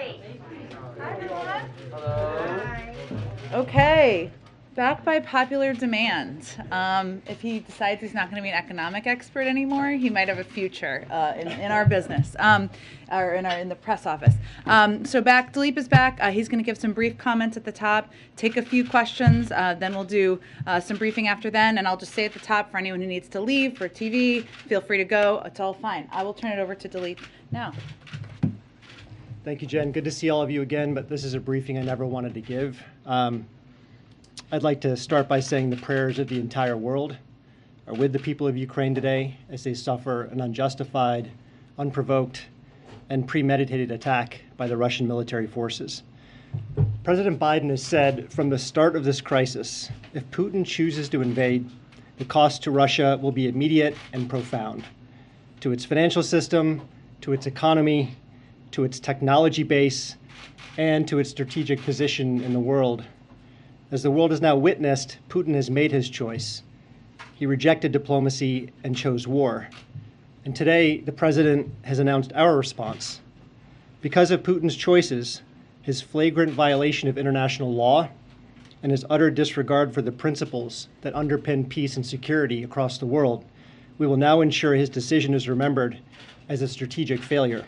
Hi, everyone. Hello. Hi. Okay, back by popular demand. If he decides he's not going to be an economic expert anymore, he might have a future in our business, or in the press office. So Dilip is back. He's going to give some brief comments at the top, take a few questions, then we'll do some briefing after then, and I'll just say at the top for anyone who needs to leave for TV, feel free to go. It's all fine. I will turn it over to Dilip now. Thank you, Jen. Good to see all of you again, but this is a briefing I never wanted to give. I'd like to start by saying the prayers of the entire world are with the people of Ukraine today as they suffer an unjustified, unprovoked, and premeditated attack by the Russian military forces. President Biden has said from the start of this crisis, if Putin chooses to invade, the cost to Russia will be immediate and profound, to its financial system, to its economy, to its technology base, and to its strategic position in the world. As the world has now witnessed, Putin has made his choice. He rejected diplomacy and chose war. And today, the president has announced our response. Because of Putin's choices, his flagrant violation of international law, and his utter disregard for the principles that underpin peace and security across the world, we will now ensure his decision is remembered as a strategic failure.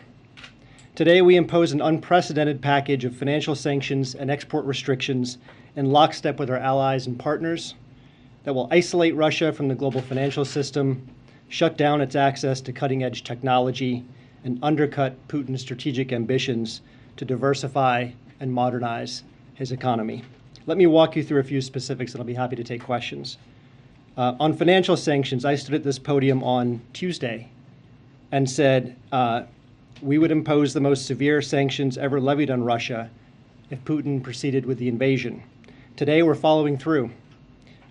Today, we impose an unprecedented package of financial sanctions and export restrictions in lockstep with our allies and partners that will isolate Russia from the global financial system, shut down its access to cutting-edge technology, and undercut Putin's strategic ambitions to diversify and modernize his economy. Let me walk you through a few specifics, and I'll be happy to take questions. On financial sanctions, I stood at this podium on Tuesday and said, we would impose the most severe sanctions ever levied on Russia if Putin proceeded with the invasion. Today, we're following through.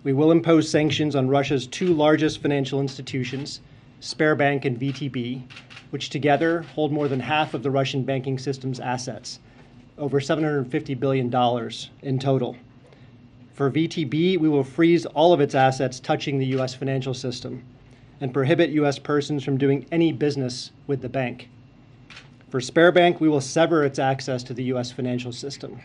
We will impose sanctions on Russia's two largest financial institutions, Sberbank and VTB, which together hold more than half of the Russian banking system's assets, over $750 billion in total. For VTB, we will freeze all of its assets touching the U.S. financial system and prohibit U.S. persons from doing any business with the bank. For Sberbank, we will sever its access to the U.S. financial system.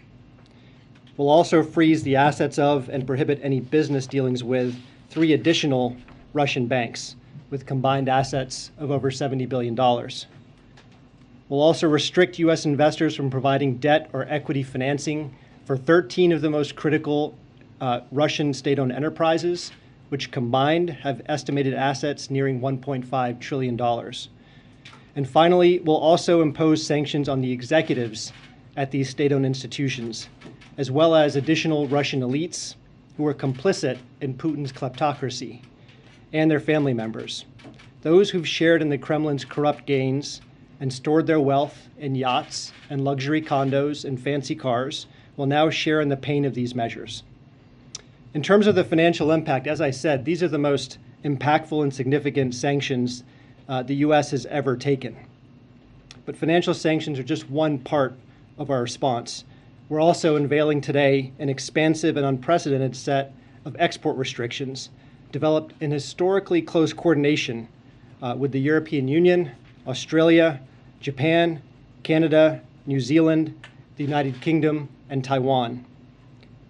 We'll also freeze the assets of and prohibit any business dealings with 3 additional Russian banks with combined assets of over $70 billion. We'll also restrict U.S. investors from providing debt or equity financing for 13 of the most critical Russian state-owned enterprises, which combined have estimated assets nearing $1.5 trillion. And finally, we'll also impose sanctions on the executives at these state-owned institutions, as well as additional Russian elites who are complicit in Putin's kleptocracy, and their family members. Those who've shared in the Kremlin's corrupt gains and stored their wealth in yachts and luxury condos and fancy cars will now share in the pain of these measures. In terms of the financial impact, as I said, these are the most impactful and significant sanctions the U.S. has ever taken. But financial sanctions are just one part of our response. We're also unveiling today an expansive and unprecedented set of export restrictions developed in historically close coordination with the European Union, Australia, Japan, Canada, New Zealand, the United Kingdom, and Taiwan.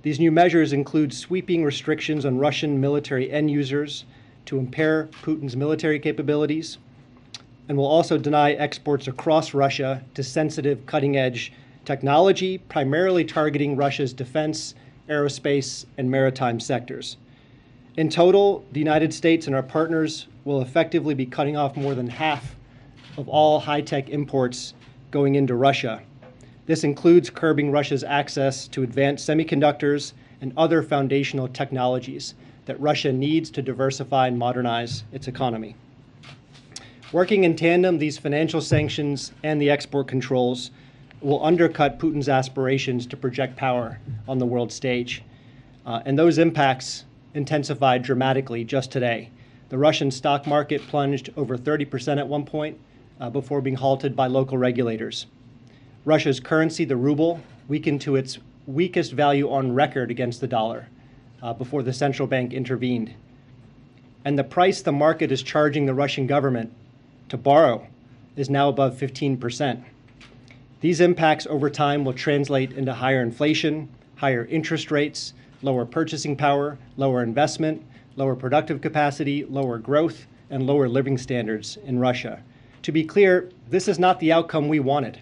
These new measures include sweeping restrictions on Russian military end users to impair Putin's military capabilities, and will also deny exports across Russia to sensitive cutting-edge technology, primarily targeting Russia's defense, aerospace, and maritime sectors. In total, the United States and our partners will effectively be cutting off more than half of all high-tech imports going into Russia. This includes curbing Russia's access to advanced semiconductors and other foundational technologies that Russia needs to diversify and modernize its economy. Working in tandem, these financial sanctions and the export controls will undercut Putin's aspirations to project power on the world stage. And those impacts intensified dramatically just today. The Russian stock market plunged over 30% at one point before being halted by local regulators. Russia's currency, the ruble, weakened to its weakest value on record against the dollar before the central bank intervened. And the price the market is charging the Russian government to borrow is now above 15%. These impacts over time will translate into higher inflation, higher interest rates, lower purchasing power, lower investment, lower productive capacity, lower growth, and lower living standards in Russia. To be clear, this is not the outcome we wanted.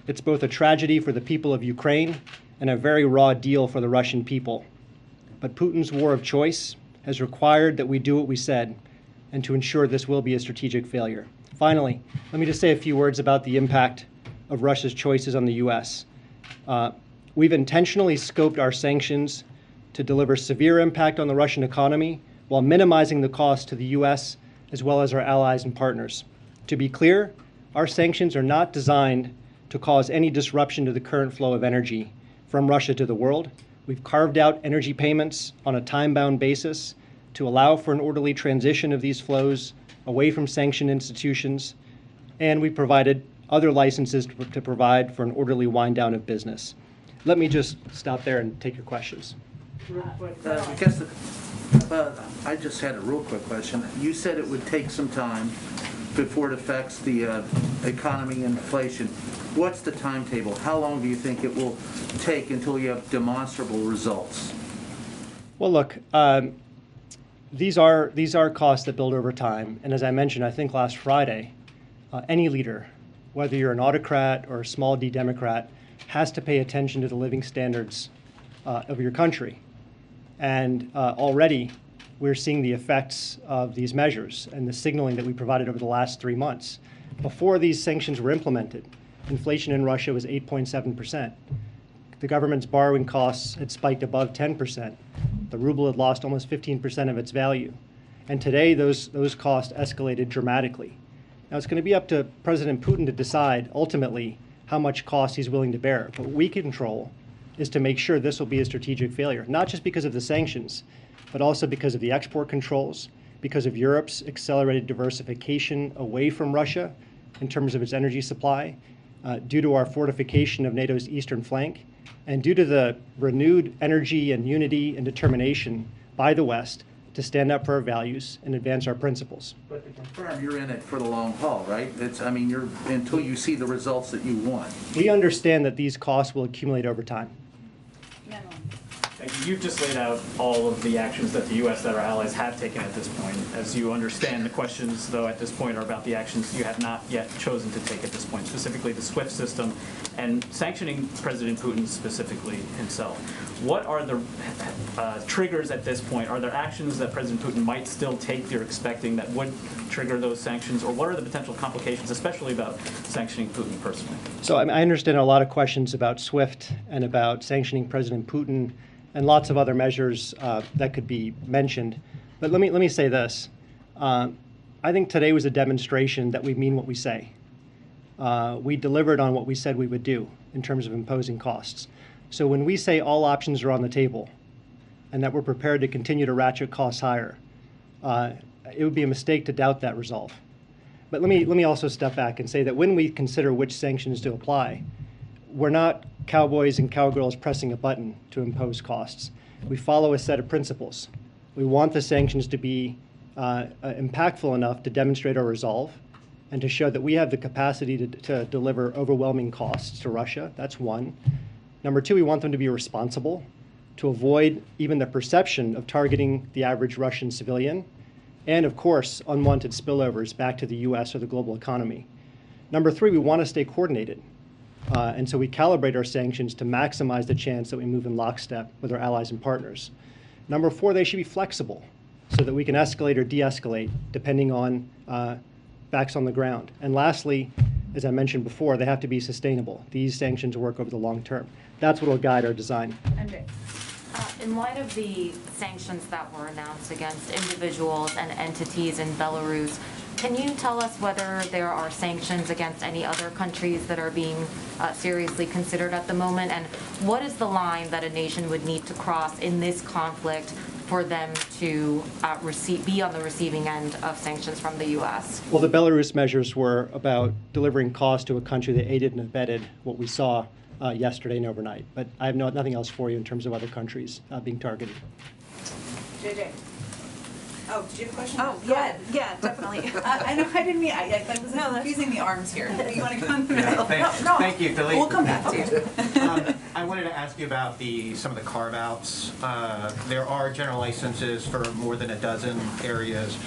It's both a tragedy for the people of Ukraine and a very raw deal for the Russian people. But Putin's war of choice has required that we do what we said, and to ensure this will be a strategic failure. Finally, let me just say a few words about the impact of Russia's choices on the U.S. We've intentionally scoped our sanctions to deliver severe impact on the Russian economy while minimizing the cost to the U.S. as well as our allies and partners. To be clear, our sanctions are not designed to cause any disruption to the current flow of energy from Russia to the world. We've carved out energy payments on a time-bound basis to allow for an orderly transition of these flows away from sanctioned institutions, and we provided other licenses to provide for an orderly wind down of business. Let me just stop there and take your questions. I just had a real quick question. You said it would take some time before it affects the economy and inflation. What's the timetable? How long do you think it will take until you have demonstrable results? Well, look, these are costs that build over time. And as I mentioned, I think last Friday, any leader, whether you're an autocrat or a small d Democrat, has to pay attention to the living standards of your country. And already we're seeing the effects of these measures and the signaling that we provided over the last 3 months. Before these sanctions were implemented, inflation in Russia was 8.7%. The government's borrowing costs had spiked above 10%. The ruble had lost almost 15% of its value. And today, those costs escalated dramatically. Now, it's going to be up to President Putin to decide, ultimately, how much cost he's willing to bear. But what we control is to make sure this will be a strategic failure, not just because of the sanctions, but also because of the export controls, because of Europe's accelerated diversification away from Russia in terms of its energy supply, due to our fortification of NATO's eastern flank, and due to the renewed energy and unity and determination by the West to stand up for our values and advance our principles. But to confirm, you're in it for the long haul, right? You're until you see the results that you want. We understand that these costs will accumulate over time. You've just laid out all of the actions that the U.S. that our allies have taken at this point. As you understand, the questions, though, at this point are about the actions you have not yet chosen to take at this point, specifically the SWIFT system and sanctioning President Putin specifically himself. What are the triggers at this point? Are there actions that President Putin might still take you're expecting that would trigger those sanctions? Or what are the potential complications, especially about sanctioning Putin personally? So I understand a lot of questions about SWIFT and about sanctioning President Putin and lots of other measures that could be mentioned. But let me say this. I think today was a demonstration that we mean what we say. We delivered on what we said we would do in terms of imposing costs. So when we say all options are on the table and that we're prepared to continue to ratchet costs higher, it would be a mistake to doubt that resolve. But let me also step back and say that when we consider which sanctions to apply, we're not cowboys and cowgirls pressing a button to impose costs. We follow a set of principles. We want the sanctions to be impactful enough to demonstrate our resolve and to show that we have the capacity to deliver overwhelming costs to Russia. That's one. Number two, we want them to be responsible, to avoid even the perception of targeting the average Russian civilian, and of course, unwanted spillovers back to the US or the global economy. Number three, we want to stay coordinated. And so we calibrate our sanctions to maximize the chance that we move in lockstep with our allies and partners. Number four, they should be flexible so that we can escalate or de-escalate depending on facts on the ground. And lastly, as I mentioned before, they have to be sustainable. These sanctions work over the long term. That's what will guide our design. Andre. In light of the sanctions that were announced against individuals and entities in Belarus, can you tell us whether there are sanctions against any other countries that are being seriously considered at the moment? And what is the line that a nation would need to cross in this conflict for them to be on the receiving end of sanctions from the U.S.? Well, the Belarus measures were about delivering cost to a country that aided and abetted what we saw yesterday and overnight. But I have nothing else for you in terms of other countries being targeted. JJ. Oh, did you have a question? Oh, Go yeah, ahead. yeah, definitely. I know, I didn't mean, I was No, that's- confusing the arms here. You want to go in the middle? No, Thank you, Delete. We'll come back to you. I wanted to ask you about some of the carve-outs. There are general licenses for more than a dozen areas,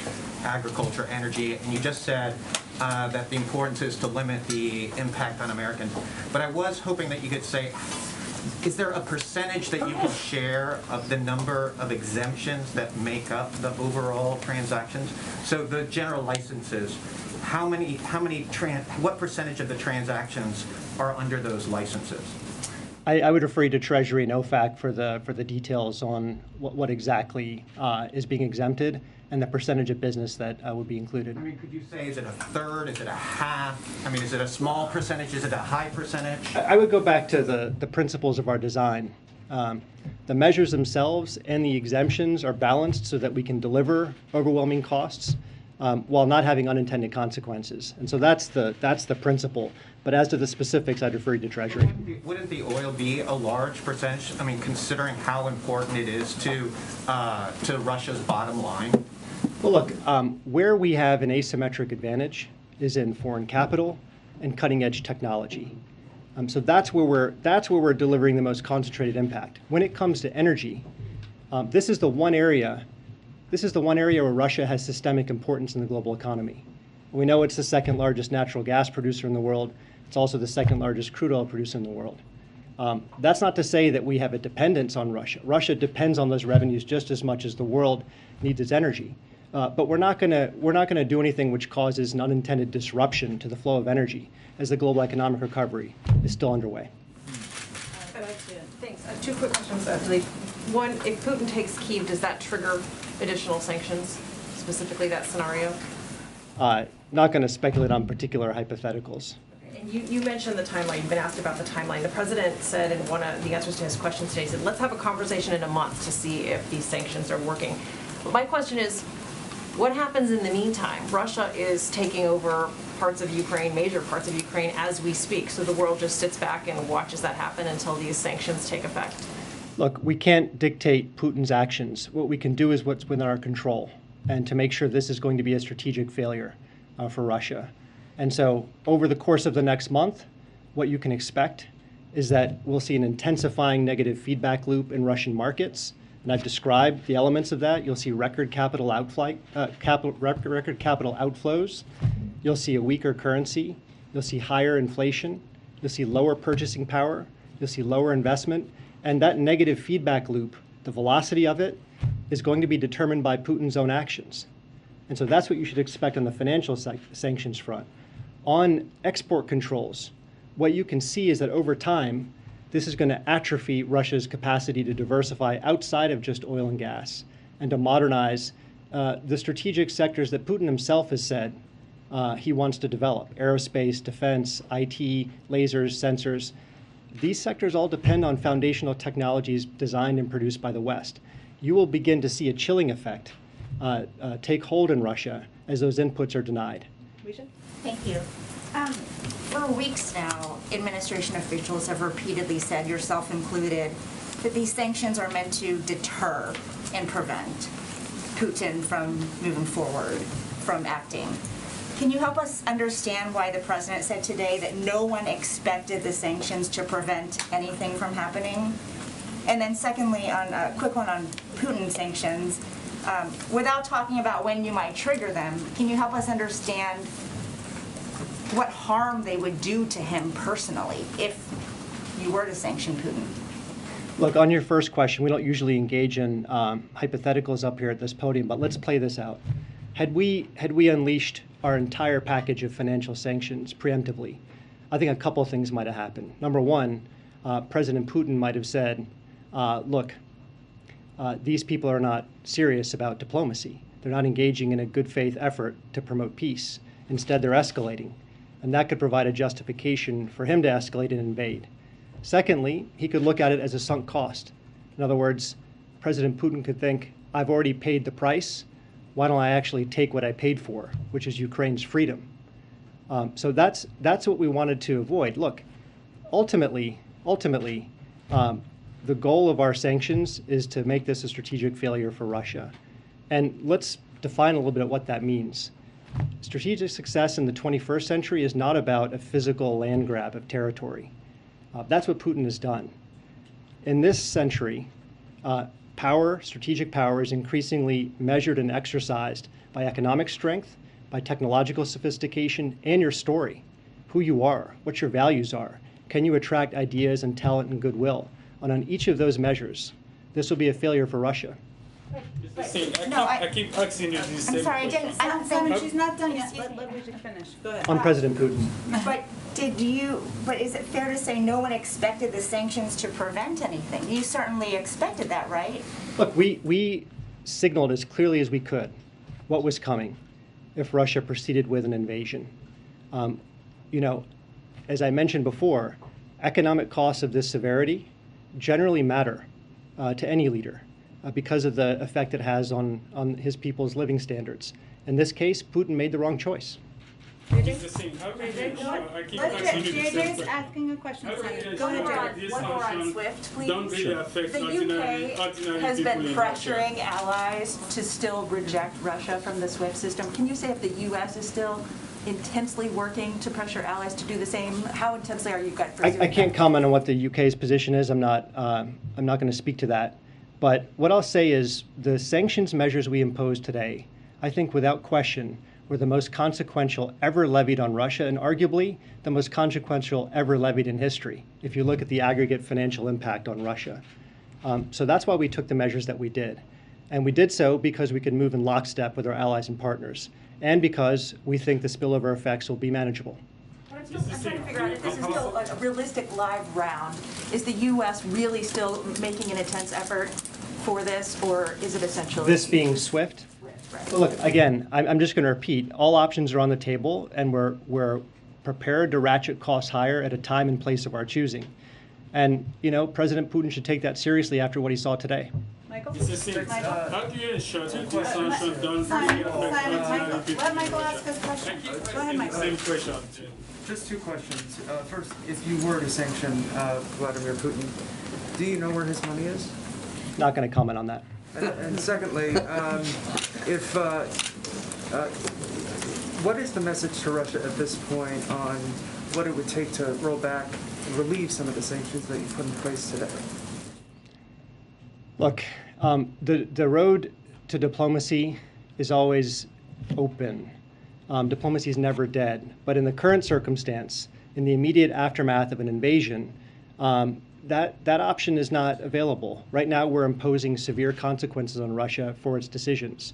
agriculture, energy, and you just said that the importance is to limit the impact on Americans. But I was hoping that you could say, is there a percentage that you can share of the number of exemptions that make up the overall transactions? So the general licenses, what percentage of the transactions are under those licenses? I would refer you to Treasury and OFAC for the details on what exactly is being exempted and the percentage of business that would be included. I mean, could you say, is it a third, is it a half? I mean, is it a small percentage, is it a high percentage? I would go back to the principles of our design. The measures themselves and the exemptions are balanced so that we can deliver overwhelming costs while not having unintended consequences. And so that's the principle. But as to the specifics, I'd refer you to Treasury. Wouldn't the oil be a large percentage? I mean, considering how important it is to Russia's bottom line? Well, look, where we have an asymmetric advantage is in foreign capital and cutting-edge technology. So that's where we're delivering the most concentrated impact. When it comes to energy, this is the one area where Russia has systemic importance in the global economy. We know it's the second largest natural gas producer in the world. It's also the second largest crude oil producer in the world. That's not to say that we have a dependence on Russia. Russia depends on those revenues just as much as the world needs its energy. But we're not going to do anything which causes an unintended disruption to the flow of energy as the global economic recovery is still underway. Thanks. Two quick questions, actually. One, if Putin takes Kyiv, does that trigger additional sanctions, specifically that scenario? Not going to speculate on particular hypotheticals. And you mentioned the timeline. You've been asked about the timeline. The president said in one of the answers to his questions today, he said, let's have a conversation in a month to see if these sanctions are working. But my question is, what happens in the meantime? Russia is taking over parts of Ukraine, major parts of Ukraine, as we speak. So the world just sits back and watches that happen until these sanctions take effect. Look, we can't dictate Putin's actions. What we can do is what's within our control, and to make sure this is going to be a strategic failure for Russia. And so over the course of the next month, what you can expect is that we'll see an intensifying negative feedback loop in Russian markets. And I've described the elements of that. You'll see record capital outflows. You'll see a weaker currency. You'll see higher inflation. You'll see lower purchasing power. You'll see lower investment. And that negative feedback loop, the velocity of it, is going to be determined by Putin's own actions. And so that's what you should expect on the financial sanctions front. On export controls, what you can see is that over time, this is going to atrophy Russia's capacity to diversify outside of just oil and gas and to modernize the strategic sectors that Putin himself has said he wants to develop: aerospace, defense, IT, lasers, sensors. These sectors all depend on foundational technologies designed and produced by the West. You will begin to see a chilling effect take hold in Russia as those inputs are denied. Thank you. For weeks now, administration officials have repeatedly said, yourself included, that these sanctions are meant to deter and prevent Putin from moving forward, from acting. Can you help us understand why the president said today that no one expected the sanctions to prevent anything from happening? And then secondly, on a quick one on Putin sanctions, without talking about when you might trigger them, can you help us understand what harm they would do to him personally if you were to sanction Putin? Look, on your first question, we don't usually engage in hypotheticals up here at this podium, but let's play this out. Had we unleashed our entire package of financial sanctions preemptively, I think a couple of things might have happened. Number one, President Putin might have said, look, these people are not serious about diplomacy. They're not engaging in a good faith effort to promote peace. Instead, they're escalating. And that could provide a justification for him to escalate and invade. Secondly, he could look at it as a sunk cost. In other words, President Putin could think, I've already paid the price. Why don't I actually take what I paid for, which is Ukraine's freedom? So that's what we wanted to avoid. Look, ultimately, the goal of our sanctions is to make this a strategic failure for Russia. And let's define a little bit of what that means. Strategic success in the 21st century is not about a physical land grab of territory. That's what Putin has done. In this century, strategic power is increasingly measured and exercised by economic strength, by technological sophistication, and your story, who you are, what your values are. Can you attract ideas and talent and goodwill? And on each of those measures, this will be a failure for Russia. I keep asking you this same I'm sorry, question. I don't think. She's not done yet. Let Luigi finish. Go ahead. On President Putin. But is it fair to say no one expected the sanctions to prevent anything? You certainly expected that, right? Look, we signaled as clearly as we could what was coming if Russia proceeded with an invasion. As I mentioned before, economic costs of this severity generally matter to any leader because of the effect it has on his people's living standards. In this case, Putin made the wrong choice. It's the same. How can you ensure? I keep asking you the same JJ's question. asking a question. How can you Go ensure ahead, that JJ. these One more on sanctions SWIFT, please. don't really affect The ordinary UK people has been in Russia? pressuring allies to still reject Russia from the SWIFT system. Can you say if the US is still intensely working to pressure allies to do the same? How intensely are you guys pursuing I can't that? comment on what the UK's position is. I'm not going to speak to that. But what I'll say is the sanctions measures we imposed today, I think without question, were the most consequential ever levied on Russia, and arguably the most consequential ever levied in history, if you look at the aggregate financial impact on Russia. So that's why we took the measures that we did. And we did so because we could move in lockstep with our allies and partners, and because we think the spillover effects will be manageable. I'm trying to figure out if this is still a realistic live round. Is the US really still making an intense effort for this, or is it essentially? This being SWIFT? Right. Look, again, I'm just going to repeat, all options are on the table, and we're prepared to ratchet costs higher at a time and place of our choosing. And, President Putin should take that seriously after what he saw today. Michael? It's the same. How do you ensure that these sanctions don't really affect ordinary people Let in Michael Russia? ask his question. I keep Go ahead, asking the Michael. same question. Just two questions. First, if you were to sanction Vladimir Putin, do you know where his money is? Not going to comment on that. And secondly, what is the message to Russia at this point on what it would take to roll back and relieve some of the sanctions that you put in place today? Look, the road to diplomacy is always open. Diplomacy is never dead. But in the current circumstance, in the immediate aftermath of an invasion, that option is not available. Right now, we're imposing severe consequences on Russia for its decisions.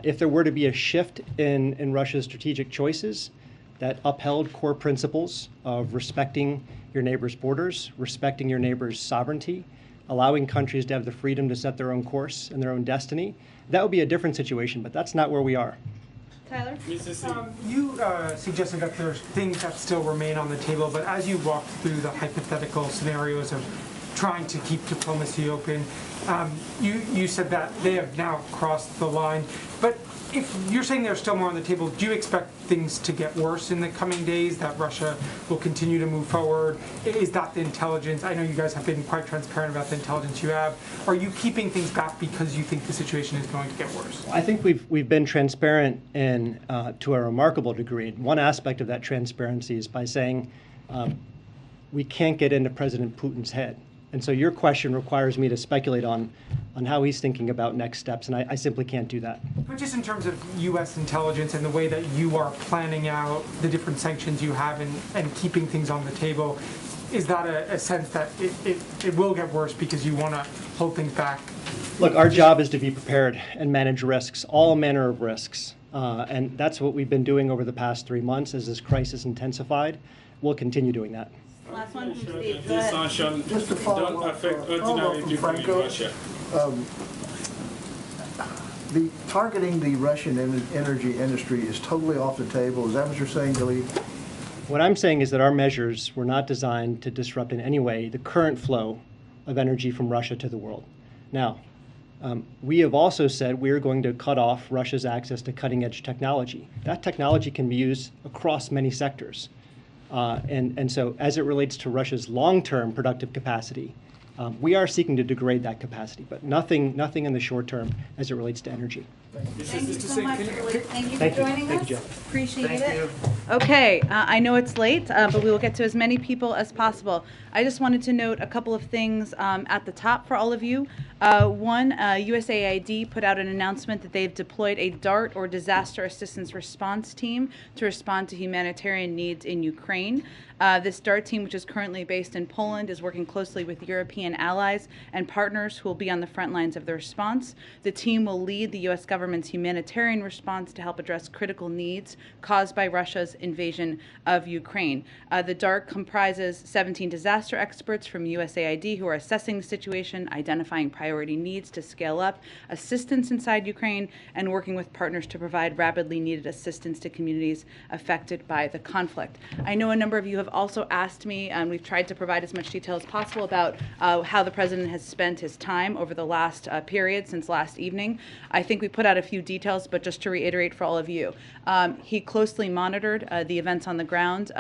If there were to be a shift in Russia's strategic choices that upheld core principles of respecting your neighbor's borders, respecting your neighbor's sovereignty, allowing countries to have the freedom to set their own course and their own destiny, that would be a different situation, but that's not where we are. Tyler? You suggested that there's things that still remain on the table, but as you walked through the hypothetical scenarios of trying to keep diplomacy open, you said that they have now crossed the line. But if you're saying there's still more on the table, do you expect things to get worse in the coming days, that Russia will continue to move forward? Is that the intelligence? I know you guys have been quite transparent about the intelligence you have. Are you keeping things back because you think the situation is going to get worse? I think we've been transparent to a remarkable degree. One aspect of that transparency is by saying we can't get into President Putin's head. And so your question requires me to speculate on how he's thinking about next steps, and I simply can't do that. But just in terms of U.S. intelligence and the way that you are planning out the different sanctions you have and keeping things on the table, is that a sense that it will get worse because you want to hold things back? Look, our job is to be prepared and manage risks, all manner of risks. And that's what we've been doing over the past 3 months as this crisis intensified. We'll continue doing that. Last one from Sure Steve. that Go these ahead. sanctions Just to follow don't up, affect follow up ordinary from people in Franco. Russia. The targeting the Russian energy industry is totally off the table. Is that what you're saying, Khalid? What I'm saying is that our measures were not designed to disrupt in any way the current flow of energy from Russia to the world. Now, we have also said we are going to cut off Russia's access to cutting-edge technology. That technology can be used across many sectors. And so as it relates to Russia's long-term productive capacity We are seeking to degrade that capacity, but nothing in the short term as it relates to energy. Thank you so much. Thank you for Thank you. joining Thank us. you, Jeff. Appreciate it. Okay, I know it's late, but we will get to as many people as possible. I just wanted to note a couple of things at the top for all of you. One, USAID put out an announcement that they've deployed a DART, or Disaster Assistance Response Team, to respond to humanitarian needs in Ukraine. This DART team, which is currently based in Poland, is working closely with European allies and partners who will be on the front lines of the response. The team will lead the U.S. government's humanitarian response to help address critical needs caused by Russia's invasion of Ukraine. The DART comprises 17 disaster experts from USAID who are assessing the situation, identifying priority needs to scale up assistance inside Ukraine, and working with partners to provide rapidly needed assistance to communities affected by the conflict. I know a number of you have also asked me, and we've tried to provide as much detail as possible about how the president has spent his time over the last period since last evening. I think we put out a few details, but just to reiterate for all of you, he closely monitored the events on the ground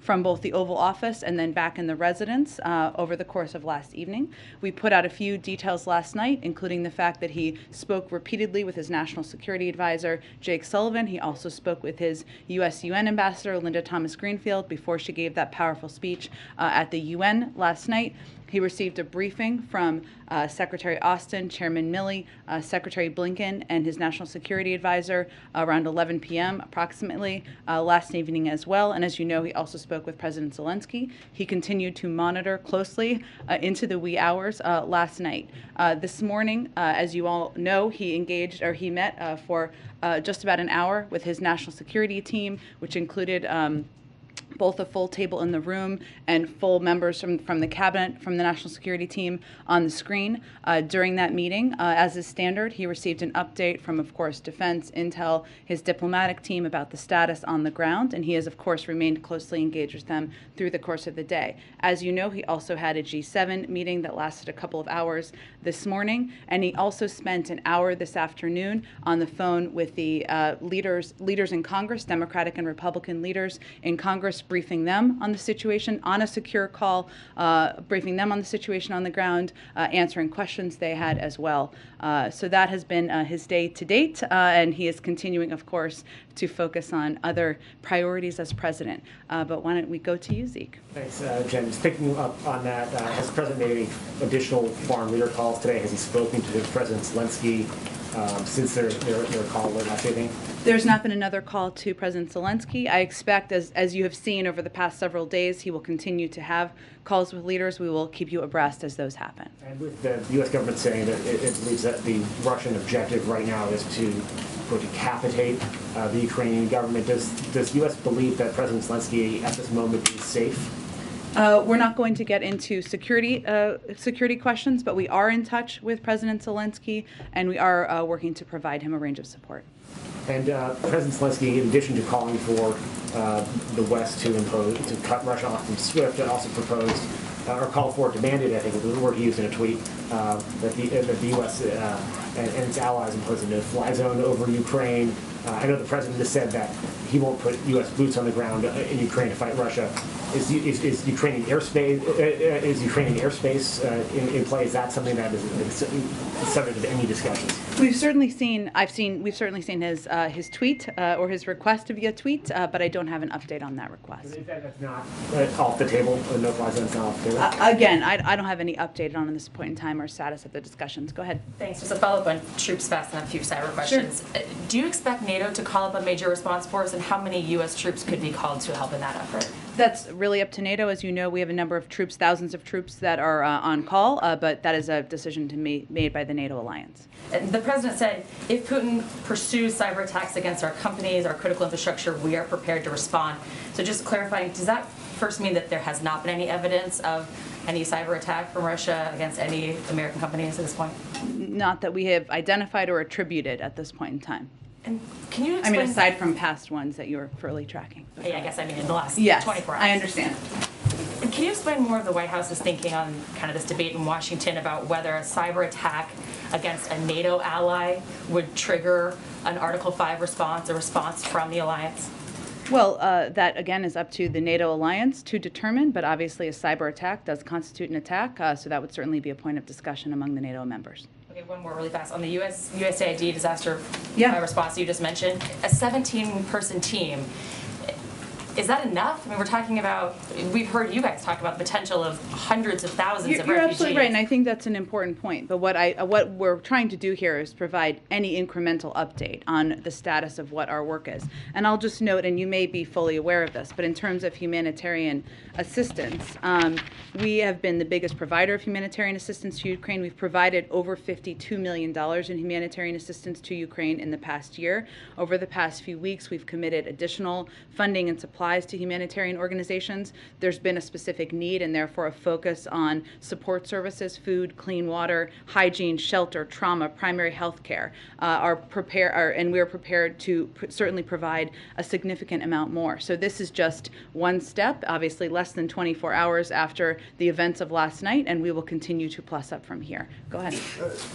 from both the Oval Office and then back in the residence over the course of last evening. We put out a few details last night, including the fact that he spoke repeatedly with his national security advisor, Jake Sullivan. He also spoke with his U.S. UN ambassador, Linda Thomas-Greenfield, before she gave that powerful speech at the UN last night. He received a briefing from Secretary Austin, Chairman Milley, Secretary Blinken, and his national security advisor around 11 p.m. approximately last evening as well. And as you know, he also spoke with President Zelensky. He continued to monitor closely into the wee hours last night. This morning, as you all know, he met for just about an hour with his national security team, which included both a full table in the room and full members from the cabinet, from the national security team on the screen. During that meeting, as is standard, he received an update from, of course, Defense, Intel, his diplomatic team about the status on the ground, and he has, of course, remained closely engaged with them through the course of the day. As you know, he also had a G7 meeting that lasted a couple of hours this morning, and he also spent an hour this afternoon on the phone with the leaders in Congress, Democratic and Republican leaders in Congress, briefing them on the situation on a secure call, briefing them on the situation on the ground, answering questions they had as well. So that has been his day to date, and he is continuing, of course, to focus on other priorities as president. But why don't we go to you, Zeke? Thanks, Jen. Just picking up on that, has the president made any additional foreign leader calls today? Has he spoken to President Zelensky since their call last evening? There's not been another call to President Zelensky. I expect, as you have seen over the past several days, he will continue to have calls with leaders. We will keep you abreast as those happen. And with the U.S. government saying that it believes that the Russian objective right now is to decapitate the Ukrainian government, does the U.S. believe that President Zelensky at this moment is safe? We're not going to get into security questions, but we are in touch with President Zelensky, and we are working to provide him a range of support. And President Zelensky, in addition to calling for the West to cut Russia off from SWIFT, also proposed or called for, demanded, I think was the word he used in a tweet, that the U.S. And its allies impose a no-fly zone over Ukraine. I know the president has said that he won't put U.S. boots on the ground in Ukraine to fight Russia. Is Ukrainian airspace in play? Is that something that is subject to any discussions? We've certainly seen his tweet or his request via tweet, but I don't have an update on that request. Is that's not off the table? The no-fly zone's not off the table. Again, I don't have any update on this point in time or status of the discussions. Go ahead. Thanks. Just a follow-up on troops fast and a few cyber questions. Sure. Do you expect NATO to call up a major response force, and how many U.S. troops could be called to help in that effort? That's really up to NATO. As you know, we have a number of troops, thousands of troops that are on call, but that is a decision to be made by the NATO alliance. And the president said, if Putin pursues cyber attacks against our companies, our critical infrastructure, we are prepared to respond. So just clarifying, does that first mean that there has not been any evidence of any cyber attack from Russia against any American companies at this point? Not that we have identified or attributed at this point in time. And can you explain? I mean, aside from past ones that you're fairly tracking. Yeah, I guess I mean in the last 24 hours. I understand. And can you explain more of the White House's thinking on kind of this debate in Washington about whether a cyber attack against a NATO ally would trigger an Article 5 response, a response from the alliance? Well, that again is up to the NATO alliance to determine, but obviously a cyber attack does constitute an attack, so that would certainly be a point of discussion among the NATO members. Okay, one more really fast. On the USAID disaster response you just mentioned, a 17-person team, is that enough? I mean, we're talking about, we've heard you guys talk about the potential of hundreds of thousands of refugees. You're absolutely right, and I think that's an important point. But what we're trying to do here is provide any incremental update on the status of what our work is. And I'll just note, and you may be fully aware of this, but in terms of humanitarian assistance, we have been the biggest provider of humanitarian assistance to Ukraine. We've provided over $52 million in humanitarian assistance to Ukraine in the past year. Over the past few weeks, we've committed additional funding and supplies to humanitarian organizations. There's been a specific need and therefore a focus on support services, food, clean water, hygiene, shelter, trauma, primary health care, and we're prepared to certainly provide a significant amount more. So this is just one step, obviously less than 24 hours after the events of last night, and we will continue to plus up from here. Go ahead.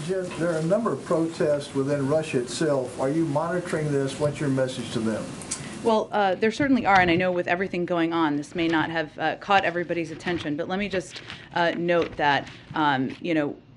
Jen, there are a number of protests within Russia itself. Are you monitoring this? What's your message to them? Well, there certainly are, and I know with everything going on, this may not have caught everybody's attention, but let me just note that,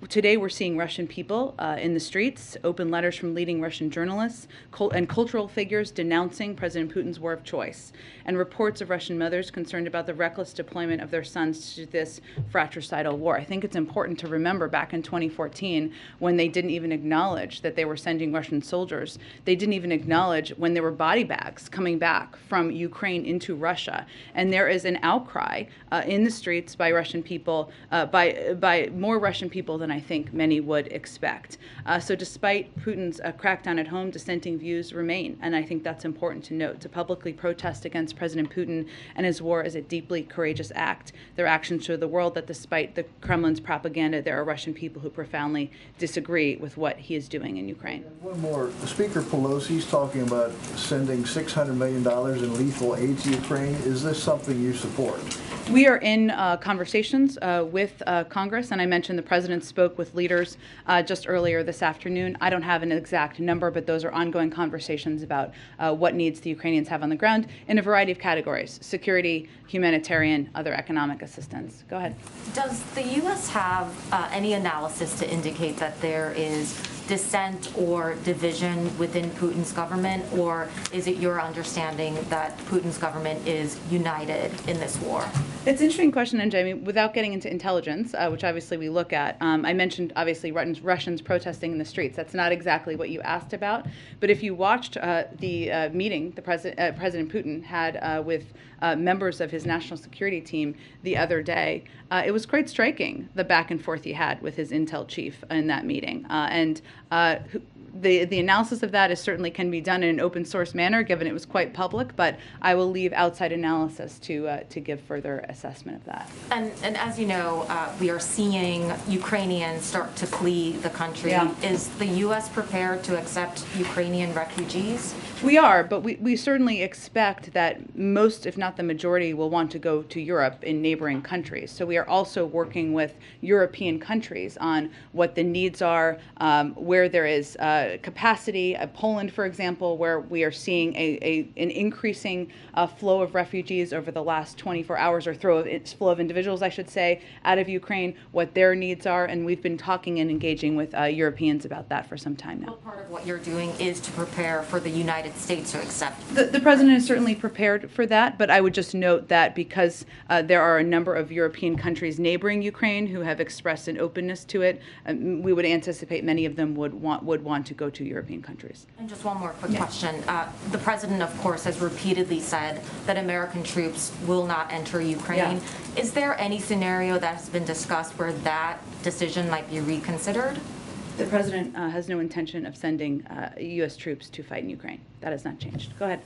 today we're seeing Russian people in the streets, open letters from leading Russian journalists and cultural figures denouncing President Putin's war of choice, and reports of Russian mothers concerned about the reckless deployment of their sons to this fratricidal war. I think it's important to remember back in 2014 when they didn't even acknowledge that they were sending Russian soldiers. They didn't even acknowledge when there were body bags coming back from Ukraine into Russia. And there is an outcry in the streets by Russian people, by more Russian people than I think many would expect. So despite Putin's crackdown at home, dissenting views remain, and I think that's important to note. To publicly protest against President Putin and his war is a deeply courageous act. Their actions show the world that despite the Kremlin's propaganda, there are Russian people who profoundly disagree with what he is doing in Ukraine. One more. Speaker Pelosi's talking about sending $600 million in lethal aid to Ukraine. Is this something you support? We are in conversations with Congress, and I mentioned the president spoke with leaders just earlier this afternoon. I don't have an exact number, but those are ongoing conversations about what needs the Ukrainians have on the ground in a variety of categories: security, humanitarian, other economic assistance. Go ahead. Does the U.S. have any analysis to indicate that there is dissent or division within Putin's government, or is it your understanding that Putin's government is united in this war? It's an interesting question, and Jamie, without getting into intelligence, which obviously we look at, I mentioned obviously Russians protesting in the streets. That's not exactly what you asked about, but if you watched the meeting the President Putin had with members of his national security team the other day, it was quite striking, the back and forth he had with his intel chief in that meeting. The analysis of that certainly can be done in an open source manner, given it was quite public, but I will leave outside analysis to give further assessment of that. And as you know, we are seeing Ukrainians start to flee the country. Yeah. Is the U.S. prepared to accept Ukrainian refugees? We are, but we certainly expect that most, if not the majority, will want to go to Europe in neighboring countries. So we are also working with European countries on what the needs are, where there is capacity. Poland, for example, where we are seeing an increasing flow of refugees over the last 24 hours, or flow of individuals, I should say, out of Ukraine, what their needs are, and we've been talking and engaging with Europeans about that for some time now. What part of what you're doing is to prepare for the United States to accept? The president is certainly prepared for that, but I would just note that because there are a number of European countries neighboring Ukraine who have expressed an openness to it, we would anticipate many of them would want to go to European countries. And just one more quick question. The president, of course, has repeatedly said that American troops will not enter Ukraine. Yeah. Is there any scenario that has been discussed where that decision might be reconsidered? The president has no intention of sending U.S. troops to fight in Ukraine. That has not changed. Go ahead.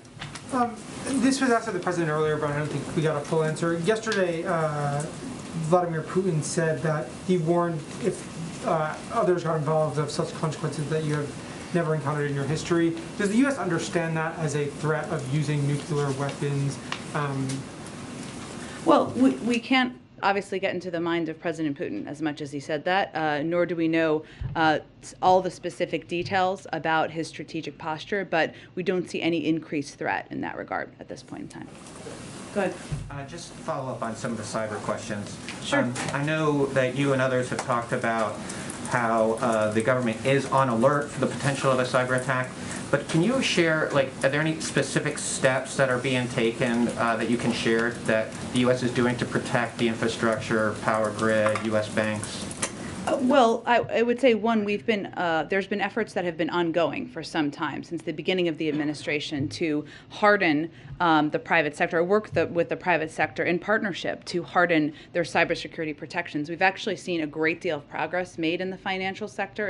This was asked of the president earlier, but I don't think we got a full answer. Yesterday, Vladimir Putin said that he warned if others got involved of such consequences that you have never encountered in your history. Does the U.S. understand that as a threat of using nuclear weapons? Well, we can't obviously get into the mind of President Putin as much as he said that, nor do we know all the specific details about his strategic posture, but we don't see any increased threat in that regard at this point in time. Go ahead. Just follow up on some of the cyber questions. Sure. I know that you and others have talked about how the government is on alert for the potential of a cyber attack, but can you share, like, are there any specific steps that are being taken that you can share that the U.S. is doing to protect the infrastructure, power grid, U.S. banks? Well, I would say, one, there's been efforts that have been ongoing for some time, since the beginning of the administration, to harden the private sector, or work with the private sector in partnership to harden their cybersecurity protections. We've actually seen a great deal of progress made in the financial sector.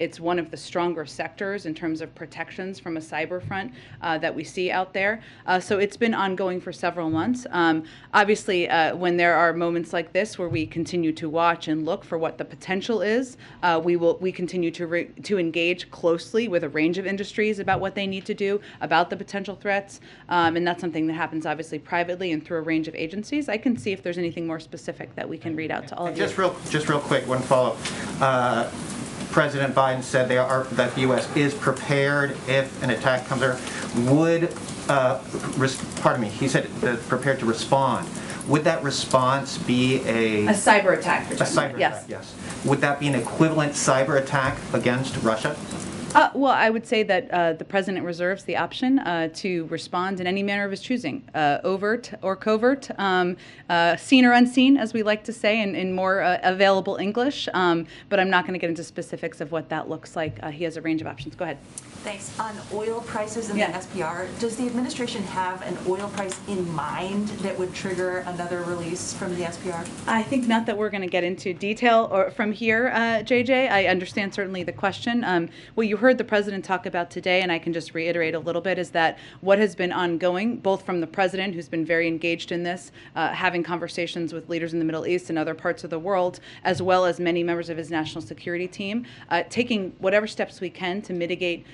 It's one of the stronger sectors in terms of protections from a cyber front that we see out there. So it's been ongoing for several months. Obviously, when there are moments like this where we continue to watch and look for what the potential is, we continue to engage closely with a range of industries about what they need to do, about the potential threats, and that's something that happens obviously privately and through a range of agencies. I can see if there's anything more specific that we can read out to all of you. Just real quick, one follow-up. President Biden said that the U.S. is prepared if an attack comes there. He said prepared to respond. Would that response be a cyber attack? A cyber attack, yes. Would that be an equivalent cyber attack against Russia? Well, I would say that the president reserves the option to respond in any manner of his choosing, overt or covert, seen or unseen, as we like to say in more available English. But I'm not going to get into specifics of what that looks like. He has a range of options. Go ahead. Thanks. On oil prices in the SPR, does the administration have an oil price in mind that would trigger another release from the SPR? I think not that we're going to get into detail or from here, JJ. I understand certainly the question. What you heard the president talk about today, and I can just reiterate a little bit, is that what has been ongoing, both from the president, who's been very engaged in this, having conversations with leaders in the Middle East and other parts of the world, as well as many members of his national security team, taking whatever steps we can to mitigate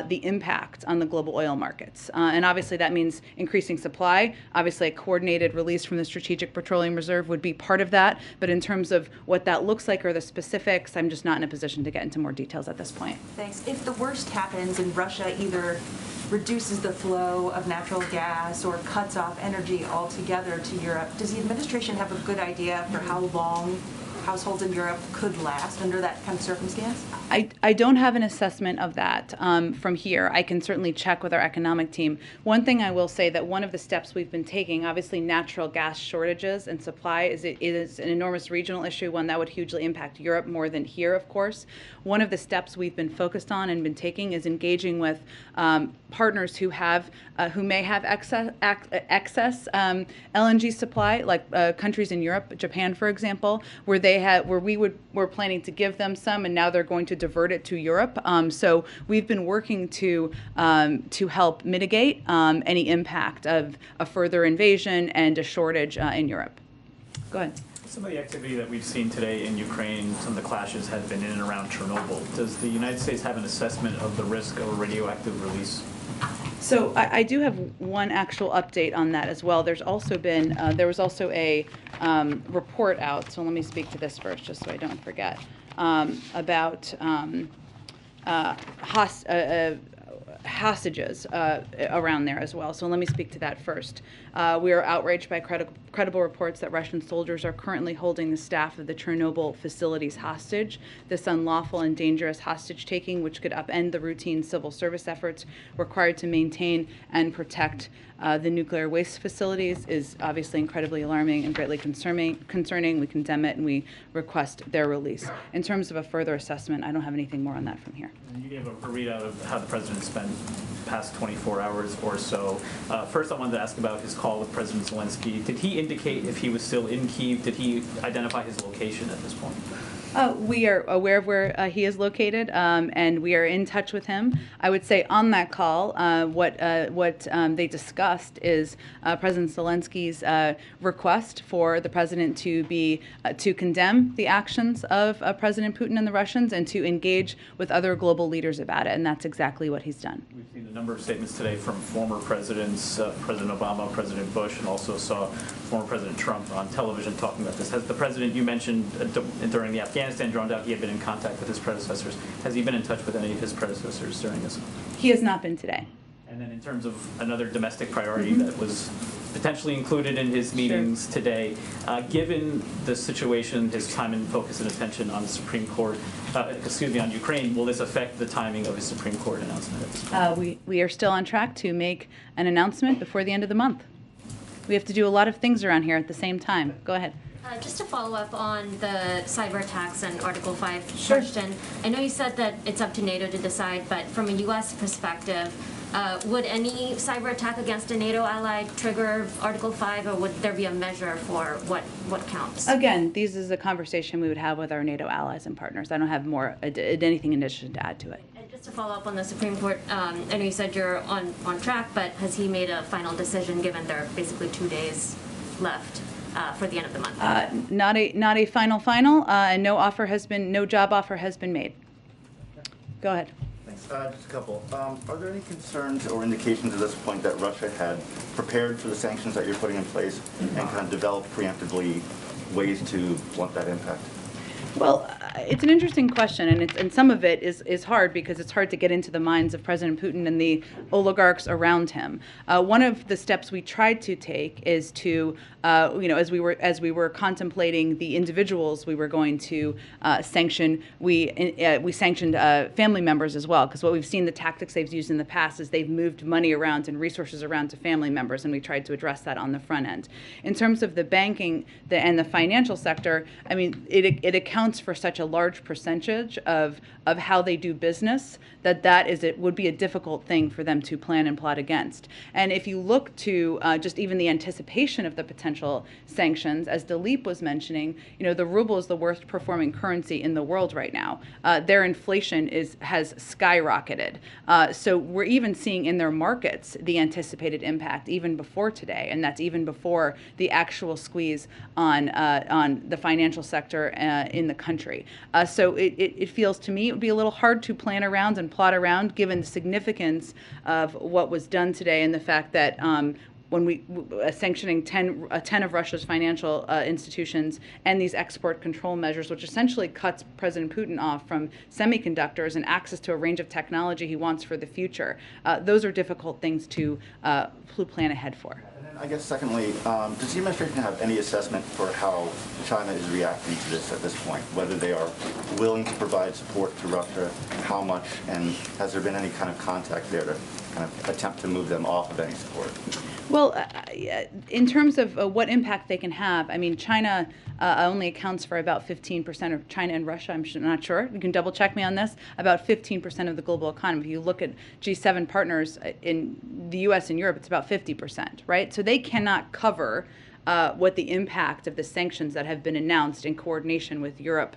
the impact on the global oil markets. And obviously that means increasing supply. Obviously a coordinated release from the Strategic Petroleum Reserve would be part of that. But in terms of what that looks like or the specifics, I'm just not in a position to get into more details at this point. Thanks. If the worst happens and Russia either reduces the flow of natural gas or cuts off energy altogether to Europe, does the administration have a good idea for how long households in Europe could last under that kind of circumstance? I don't have an assessment of that from here. I can certainly check with our economic team. One thing I will say that one of the steps we've been taking, obviously natural gas shortages and supply is an enormous regional issue, one that would hugely impact Europe more than here, of course. One of the steps we've been focused on and been taking is engaging with partners who may have excess LNG supply, like countries in Europe, Japan, for example, where we were planning to give them some, and now they're going to divert it to Europe. So we've been working to help mitigate any impact of a further invasion and a shortage in Europe. Go ahead. Some of the activity that we've seen today in Ukraine, some of the clashes have been in and around Chernobyl. Does the United States have an assessment of the risk of a radioactive release? So I do have one actual update on that as well. There's also been there was also a report out. So let me speak to this first, just so I don't forget, about hostages around there as well. So let me speak to that first. We are outraged by credible reports that Russian soldiers are currently holding the staff of the Chernobyl facilities hostage. This unlawful and dangerous hostage-taking, which could upend the routine civil service efforts required to maintain and protect the nuclear waste facilities, is obviously incredibly alarming and greatly concerning. We condemn it and we request their release. In terms of a further assessment, I don't have anything more on that from here. You gave a readout of how the president spent the past 24 hours or so. First, I wanted to ask about his call with President Zelensky. Did he indicate if he was still in Kyiv? Did he identify his location at this point? We are aware of where he is located, and we are in touch with him. I would say on that call, what they discussed is President Zelensky's request for the president to condemn the actions of President Putin and the Russians and to engage with other global leaders about it, and that's exactly what he's done. We've seen the number of statements today from former presidents, President Obama, President Bush, and also saw former President Trump on television talking about this. Has the president, you mentioned during the Afghanistan drawdown, he had been in contact with his predecessors. Has he been in touch with any of his predecessors during this? He has not been today. And then in terms of another domestic priority that was potentially included in his meetings today, given the situation, his time and focus and attention on the Supreme Court, on Ukraine, will this affect the timing of his Supreme Court announcement at this point? We are still on track to make an announcement before the end of the month. We have to do a lot of things around here at the same time. Go ahead. Just to follow up on the cyber attacks and Article 5 question, I know you said that it's up to NATO to decide, but from a U.S. perspective, would any cyber attack against a NATO ally trigger Article 5, or would there be a measure for what counts? Again, this is a conversation we would have with our NATO allies and partners. I don't have anything in addition to add to it. And just to follow up on the Supreme Court, I know you said you're on track, but has he made a final decision given there are basically 2 days left for the end of the month? Not a final, and no job offer has been made. Go ahead. Thanks. Just a couple. Are there any concerns or indications at this point that Russia had prepared for the sanctions that you're putting in place and kind of developed preemptively ways to blunt that impact? Well, it's an interesting question, and some of it is hard because it's hard to get into the minds of President Putin and the oligarchs around him. One of the steps we tried to take is to, as we were contemplating the individuals we were going to sanction, we sanctioned family members as well, because what we've seen the tactics they've used in the past is they've moved money around and resources around to family members, and we tried to address that on the front end. In terms of the banking and the financial sector, I mean, it accounts for such a large percentage of how they do business it would be a difficult thing for them to plan and plot against. And if you look to just even the anticipation of the potential sanctions, as Dilip was mentioning, the ruble is the worst performing currency in the world right now. Their inflation has skyrocketed. So we're even seeing in their markets the anticipated impact even before today, and that's even before the actual squeeze on the financial sector in the country. So it feels to me it would be a little hard to plan around and plot around given the significance of what was done today and the fact that when we sanctioning 10 of Russia's financial institutions and these export control measures, which essentially cuts President Putin off from semiconductors and access to a range of technology he wants for the future. Those are difficult things to plan ahead for. I guess secondly, does the administration have any assessment for how China is reacting to this at this point? Whether they are willing to provide support to Russia, how much, and has there been any kind of contact there to kind of attempt to move them off of any support? Well, in terms of what impact they can have, I mean, China only accounts for about 15% of China and Russia. I'm not sure. You can double check me on this. About 15% of the global economy. If you look at G7 partners in the U.S. and Europe, it's about 50%, right? So they cannot cover what the impact of the sanctions that have been announced in coordination with Europe,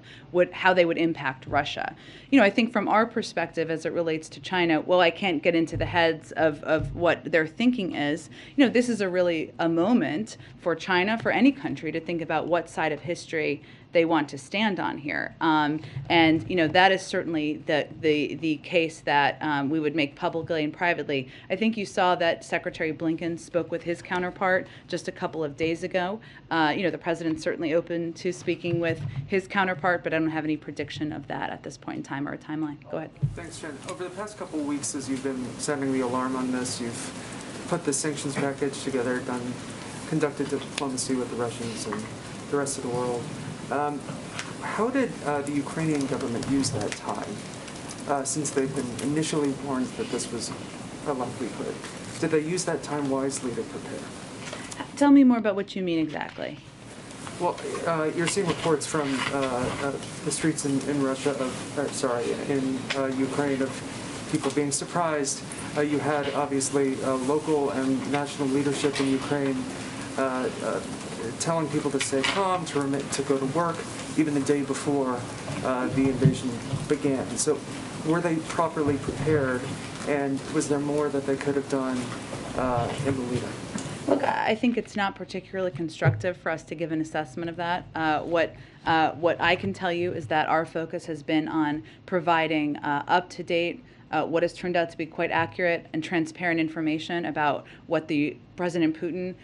how they would impact Russia. I think from our perspective as it relates to China, well, I can't get into the heads of what their thinking is. This is a moment for China, for any country, to think about what side of history they want to stand on here. And that is certainly the case that we would make publicly and privately. I think you saw that Secretary Blinken spoke with his counterpart just a couple of days ago. The president's certainly open to speaking with his counterpart, but I don't have any prediction of that at this point in time or a timeline. Go ahead. Thanks, Jen. Over the past couple of weeks, as you've been sounding the alarm on this, you've put the sanctions package together, conducted diplomacy with the Russians and the rest of the world. How did the Ukrainian government use that time, since they've been initially warned that this was a likelihood? Did they use that time wisely to prepare? Tell me more about what you mean exactly. Well, you're seeing reports from the streets in Russia, in Ukraine, of people being surprised. You had, obviously, local and national leadership in Ukraine telling people to stay calm, to go to work, even the day before the invasion began. So were they properly prepared, and was there more that they could have done in the lead-up? Look, I think it's not particularly constructive for us to give an assessment of that. What I can tell you is that our focus has been on providing up-to-date what has turned out to be quite accurate and transparent information about what the President Putin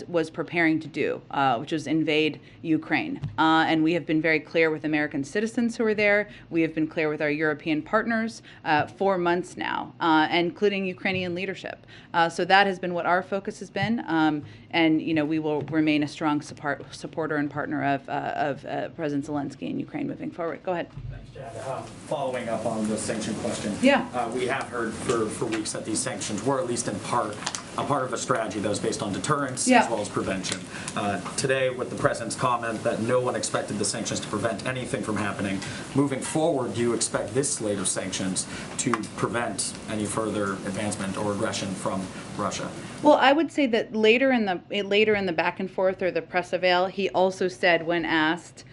was preparing to do, which was invade Ukraine. And we have been very clear with American citizens who are there. We have been clear with our European partners for months now, including Ukrainian leadership. So that has been what our focus has been. And we will remain a strong supporter and partner of President Zelensky in Ukraine moving forward. Go ahead. Thanks, Chad. Following up on the sanction question. Yeah. We have heard for weeks that these sanctions were, at least in part, a part of a strategy that was based on deterrence as well as prevention. Today, with the President's comment that no one expected the sanctions to prevent anything from happening, moving forward, do you expect this slate of sanctions to prevent any further advancement or aggression from Russia? Well, I would say that later in the back and forth or the press avail, he also said when asked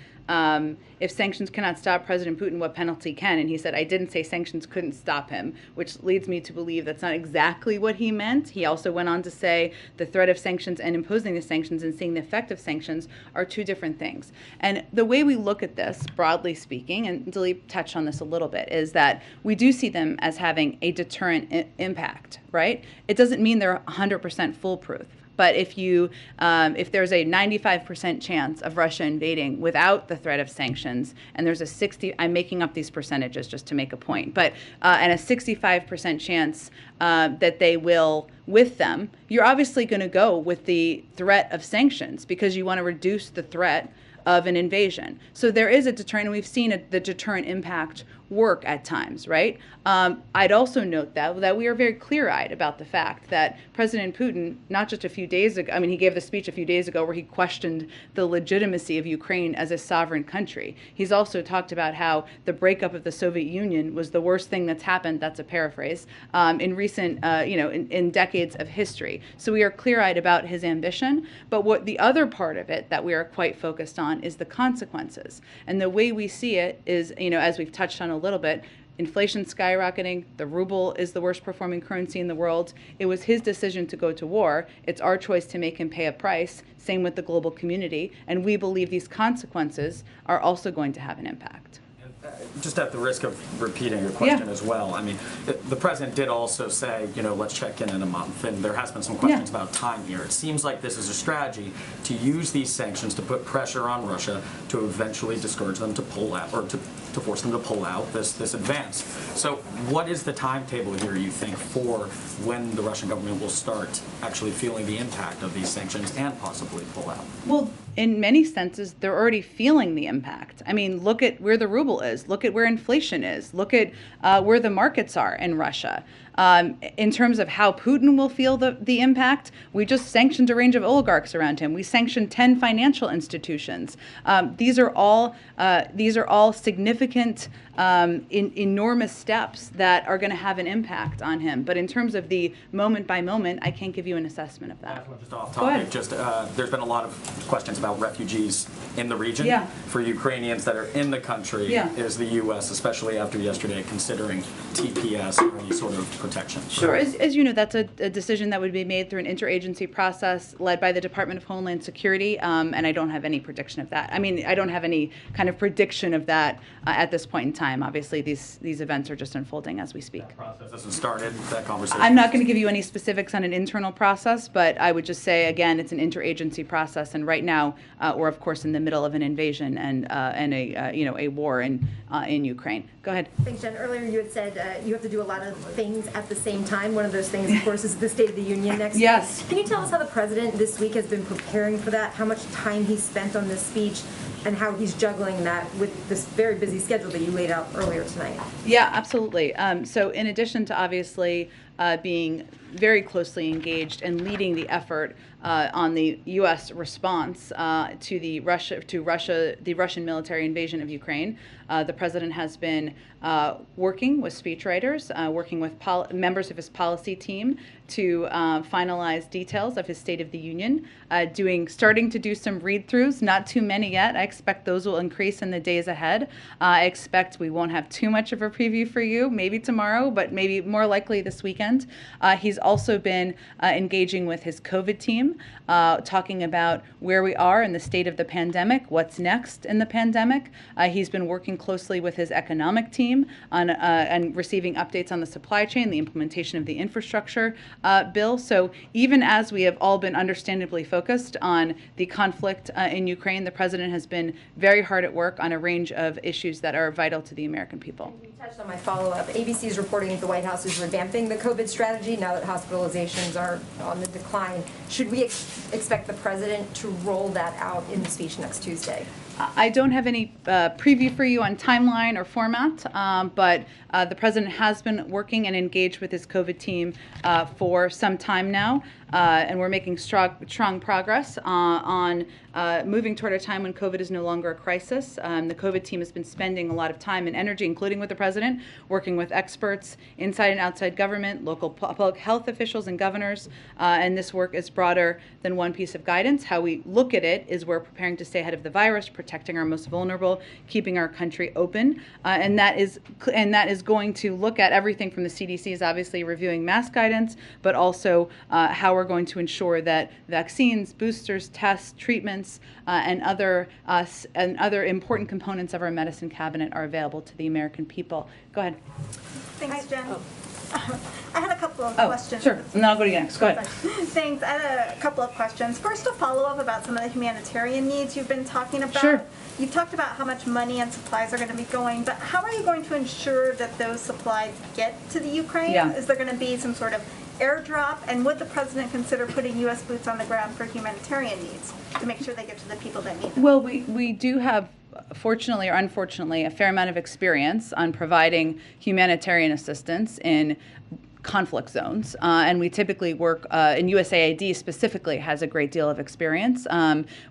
if sanctions cannot stop President Putin, what penalty can? And he said, I didn't say sanctions couldn't stop him, which leads me to believe that's not exactly what he meant. He also went on to say the threat of sanctions and imposing the sanctions and seeing the effect of sanctions are two different things. And the way we look at this, broadly speaking, and Dilip touched on this a little bit, is that we do see them as having a deterrent impact, right? It doesn't mean they're 100% foolproof. But if there's a 95% chance of Russia invading without the threat of sanctions, and there's a 60, I'm making up these percentages just to make a point, but and a 65% chance that they will with them, you're obviously going to go with the threat of sanctions because you want to reduce the threat of an invasion. So there is a deterrent, and we've seen the deterrent impact work at times, right? I'd also note that we are very clear-eyed about the fact that President Putin, not just a few days ago, I mean, he gave the speech a few days ago where he questioned the legitimacy of Ukraine as a sovereign country. He's also talked about how the breakup of the Soviet Union was the worst thing that's happened, that's a paraphrase, in recent, in decades of history. So we are clear-eyed about his ambition, but what the other part of it that we are quite focused on is the consequences. And the way we see it is, as we've touched on a little bit, inflation skyrocketing, the ruble is the worst performing currency in the world. It was his decision to go to war. It's our choice to make him pay a price. Same with the global community. And we believe these consequences are also going to have an impact. Just at the risk of repeating your question as well, I mean, the President did also say, let's check in a month, and there has been some questions about time here. It seems like this is a strategy to use these sanctions to put pressure on Russia to eventually discourage them to pull out, or to force them to pull out this advance. So what is the timetable here, you think, for when the Russian government will start actually feeling the impact of these sanctions and possibly pull out? Well, in many senses, they're already feeling the impact. I mean, look at where the ruble is. Look at where inflation is. Look at where the markets are in Russia. In terms of how Putin will feel the impact, we just sanctioned a range of oligarchs around him. We sanctioned 10 financial institutions. These are all significant, enormous steps that are going to have an impact on him. But in terms of the moment by moment, I can't give you an assessment of that. Just off topic, there's been a lot of questions about refugees in the region. For Ukrainians that are in the country, is the U.S., especially after yesterday, considering TPS or any sort of protection? Sure. As you know, that's a decision that would be made through an interagency process led by the Department of Homeland Security, and I don't have any prediction of that. I mean, I don't have any kind of prediction of that at this point in time. Obviously, these events are just unfolding as we speak. That process hasn't started, that conversation? I'm not going to give you any specifics on an internal process, but I would just say, again, it's an interagency process, and right now we're, of course, in the middle of an invasion and a war in Ukraine. Go ahead. Thanks, Jen. Earlier you had said you have to do a lot of things at the same time. One of those things, of course, is the State of the Union next week. Yes. Can you tell us how the President this week has been preparing for that, how much time he spent on this speech, and how he's juggling that with this very busy schedule that you laid out earlier tonight? Yeah, absolutely. So in addition to obviously being very closely engaged and leading the effort on the U.S. response to the Russian military invasion of Ukraine, the President has been working with speechwriters, working with members of his policy team to finalize details of his State of the Union, starting to do some read-throughs, not too many yet. I expect those will increase in the days ahead. I expect we won't have too much of a preview for you, maybe tomorrow, but maybe more likely this weekend. firsthand. He's also been engaging with his COVID team, talking about where we are in the state of the pandemic, what's next in the pandemic. He's been working closely with his economic team on and receiving updates on the supply chain, the implementation of the infrastructure bill. So even as we have all been understandably focused on the conflict in Ukraine, the president has been very hard at work on a range of issues that are vital to the American people. You touched on my follow-up. ABC is reporting that the White House is revamping the COVID strategy now that hospitalizations are on the decline. Should we expect the president to roll that out in the speech next Tuesday? I don't have any preview for you on timeline or format, but the president has been working and engaged with his COVID team for some time now, and we're making strong progress on moving toward a time when COVID is no longer a crisis. The COVID team has been spending a lot of time and energy, including with the president, working with experts inside and outside government, local public health officials and governors, and this work is broader than one piece of guidance. How we look at it is we're preparing to stay ahead of the virus, protecting our most vulnerable, keeping our country open, and that is going to look at everything from the CDC is obviously reviewing mask guidance, but also how we're going to ensure that vaccines, boosters, tests, treatments, and other important components of our medicine cabinet are available to the American people. Go ahead. Thanks, Jen. I had a couple of questions. Sure, and then I'll go to you next. Go ahead. Thanks. I had a couple of questions. First, a follow-up about some of the humanitarian needs you've been talking about. Sure. You've talked about how much money and supplies are going to be going, but how are you going to ensure that those supplies get to the Ukraine? Yeah. Is there going to be some sort of airdrop? And would the president consider putting U.S. boots on the ground for humanitarian needs to make sure they get to the people that need them? Well, we do have, fortunately or unfortunately, a fair amount of experience on providing humanitarian assistance in conflict zones, and we typically work, and USAID specifically has a great deal of experience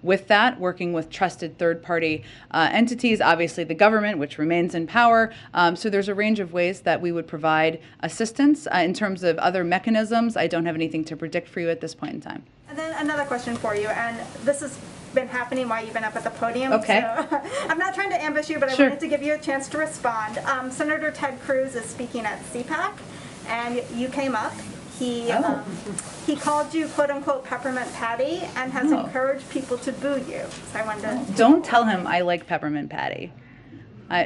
with that, working with trusted third-party entities, obviously the government, which remains in power. So there's a range of ways that we would provide assistance. In terms of other mechanisms, I don't have anything to predict for you at this point in time. And then another question for you, and this has been happening while you've been up at the podium. Okay. So I'm not trying to ambush you, but I wanted to give you a chance to respond. Senator Ted Cruz is speaking at CPAC, and you came up. He called you "quote unquote" peppermint patty, and has encouraged people to boo you. So I wanted to. Don't tell him I like peppermint patty.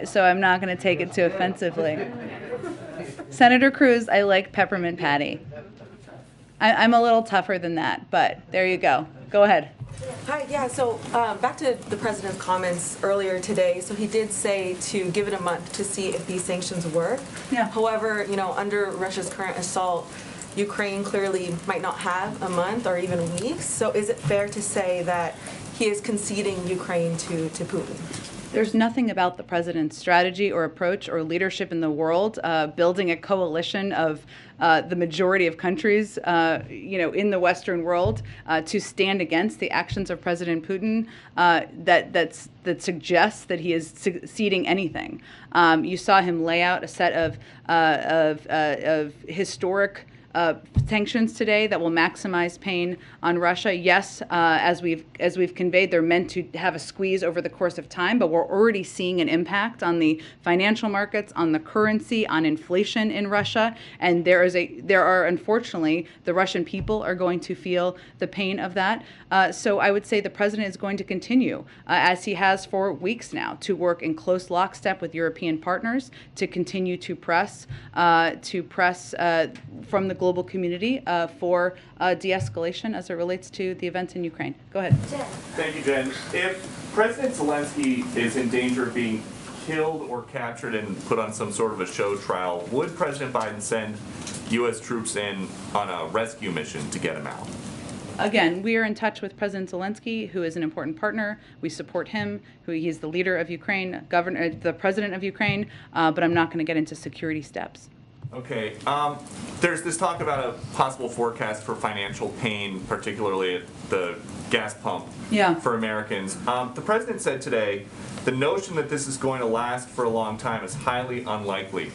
So I'm not going to take it too offensively. Senator Cruz, I like peppermint patty. I'm a little tougher than that, but there you go. Go ahead. Hi, yeah, so back to the president's comments earlier today. So he did say to give it a month to see if these sanctions work. Yeah. However, under Russia's current assault, Ukraine clearly might not have a month or even weeks. So is it fair to say that he is conceding Ukraine to Putin? There's nothing about the president's strategy or approach or leadership in the world, building a coalition of the majority of countries, in the Western world, to stand against the actions of President Putin that suggests that he is ceding anything. You saw him lay out a set of historic sanctions today that will maximize pain on Russia. Yes, as we've conveyed, they're meant to have a squeeze over the course of time, but we're already seeing an impact on the financial markets, on the currency, on inflation in Russia, and there are unfortunately the Russian people are going to feel the pain of that. So I would say the president is going to continue, as he has for weeks now, to work in close lockstep with European partners to continue to press from the global community for de-escalation as it relates to the events in Ukraine. Go ahead. Thank you, Jen. If President Zelensky is in danger of being killed or captured and put on some sort of a show trial, would President Biden send U.S. troops in on a rescue mission to get him out? Again, we are in touch with President Zelensky, who is an important partner. We support him. He's the leader of Ukraine, the president of Ukraine, but I'm not going to get into security steps. Okay. There's this talk about a possible forecast for financial pain, particularly at the gas pump for Americans. The president said today the notion that this is going to last for a long time is highly unlikely.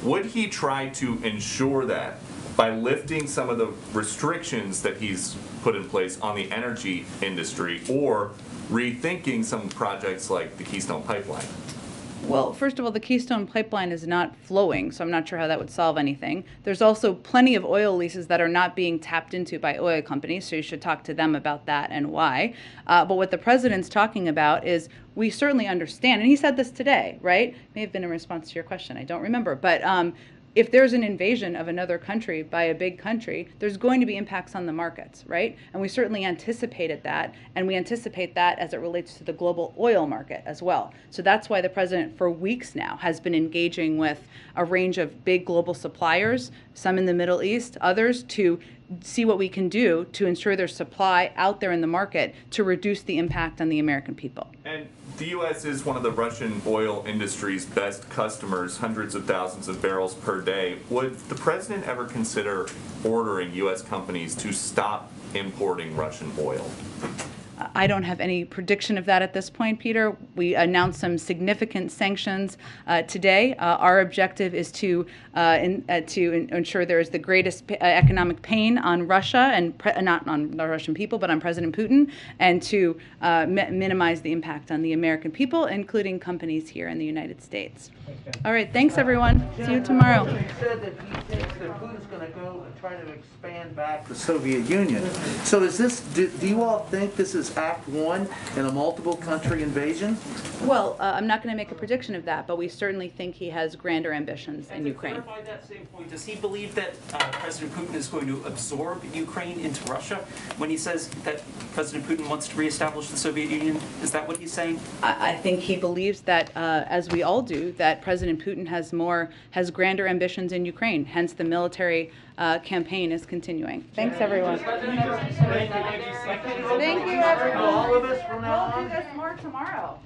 Would he try to ensure that by lifting some of the restrictions that he's put in place on the energy industry, or rethinking some projects like the Keystone Pipeline? Well, first of all, the Keystone Pipeline is not flowing, so I'm not sure how that would solve anything. There's also plenty of oil leases that are not being tapped into by oil companies, so you should talk to them about that and why. But what the president's talking about is we certainly understand, and he said this today, right? May have been in response to your question, I don't remember. But if there's an invasion of another country by a big country, there's going to be impacts on the markets, right? And we certainly anticipated that, and we anticipate that as it relates to the global oil market as well. So that's why the president for weeks now has been engaging with a range of big global suppliers, some in the Middle East, others, to see what we can do to ensure there's supply out there in the market to reduce the impact on the American people. And the U.S. is one of the Russian oil industry's best customers, hundreds of thousands of barrels per day. Would the president ever consider ordering U.S. companies to stop importing Russian oil? I don't have any prediction of that at this point, Peter. We announced some significant sanctions today. Our objective is to ensure there is the greatest economic pain on Russia, and not on the Russian people, but on President Putin, and to minimize the impact on the American people, including companies here in the United States. All right, thanks everyone. See you tomorrow. He said that he thinks that Putin's going to go and try to expand back the Soviet Union. So is this? Do you all think this is Act One in a multiple country invasion? Well, I'm not going to make a prediction of that, but we certainly think he has grander ambitions in Ukraine. To clarify that same point, does he believe that President Putin is going to absorb Ukraine into Russia when he says that President Putin wants to reestablish the Soviet Union? Is that what he's saying? I think he believes that, as we all do, that President Putin has grander ambitions in Ukraine. Hence, the military campaign is continuing. Thanks, everyone. Thank you, everyone. All of us from now on. We'll do this more tomorrow.